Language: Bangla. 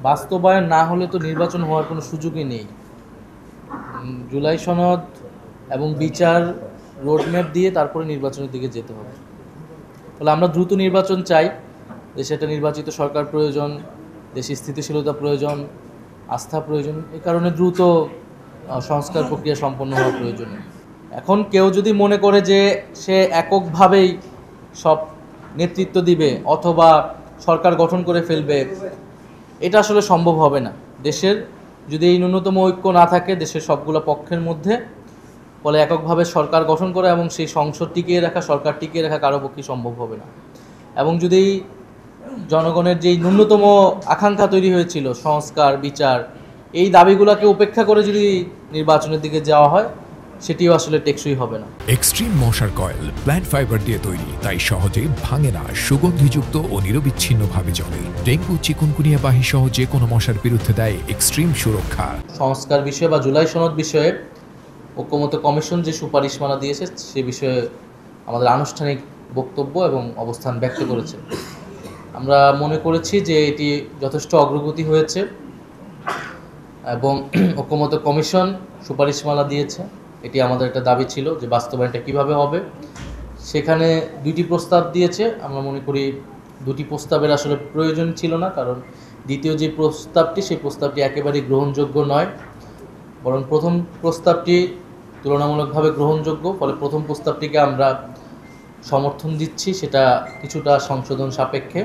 বাস্তবায়ন না হলে তো নির্বাচন হওয়ার কোনো সুযোগই নেই। জুলাই সনদ এবং বিচার রোডম্যাপ দিয়ে তারপরে নির্বাচনের দিকে যেতে হবে। ফলে আমরা দ্রুত নির্বাচন চাই। দেশে একটা নির্বাচিত সরকার প্রয়োজন, দেশে স্থিতিশীলতা প্রয়োজন, আস্থা প্রয়োজন। এই কারণে দ্রুত সংস্কার প্রক্রিয়া সম্পন্ন হওয়া প্রয়োজন। এখন কেউ যদি মনে করে যে সে এককভাবেই সব নেতৃত্ব দিবে অথবা সরকার গঠন করে ফেলবে, এটা আসলে সম্ভব হবে না। দেশের যদি এই ন্যূনতম ঐক্য না থাকে দেশের সবগুলো পক্ষের মধ্যে, ফলে এককভাবে সরকার গঠন করা এবং সেই সংসদ টিকিয়ে রাখা, সরকার টিকিয়ে রাখা কারো পক্ষে সম্ভব হবে না। এবং যদি জনগণের যেই ন্যূনতম আকাঙ্ক্ষা তৈরি হয়েছিল সংস্কার, বিচার, এই দাবিগুলোকে উপেক্ষা করে যদি নির্বাচনের দিকে যাওয়া হয়, সেটিও আসলে টেকসই হবে না। এক্সট্রিম মশার কয়েল প্ল্যান্ট ফাইবার দিয়ে তৈরি, তাই সহজে ভাঙে না, সুগন্ধিযুক্ত ও নিরবিচ্ছিন্নভাবে জ্বলে। ডেঙ্গু, চিকুনগুনিয়া বাহি সহ যে কোনো মশার বিরুদ্ধে দেয় এক্সট্রিম সুরক্ষা। সংস্কার বিষয়ে বা জুলাই সনদ বিষয়ে ঐকমত্য কমিশন যে সুপারিশমালা দিয়েছে সে বিষয়ে আমাদের আনুষ্ঠানিক বক্তব্য এবং অবস্থান ব্যক্ত করেছে। আমরা মনে করেছি যে এটি যথেষ্ট অগ্রগতি হয়েছে এবং ঐকমত্য কমিশন সুপারিশমালা দিয়েছে। এটি আমাদের একটা দাবি ছিল যে বাস্তবায়নটা কিভাবে হবে। সেখানে দুইটি প্রস্তাব দিয়েছে। আমরা মনে করি দুটি প্রস্তাবের আসলে প্রয়োজন ছিল না, কারণ দ্বিতীয় যে প্রস্তাবটি সেই প্রস্তাবটি একেবারেই গ্রহণযোগ্য নয়, বরং প্রথম প্রস্তাবটি তুলনামূলকভাবে গ্রহণযোগ্য। ফলে প্রথম প্রস্তাবটিকে আমরা সমর্থন দিচ্ছি, সেটা কিছুটা সংশোধন সাপেক্ষে।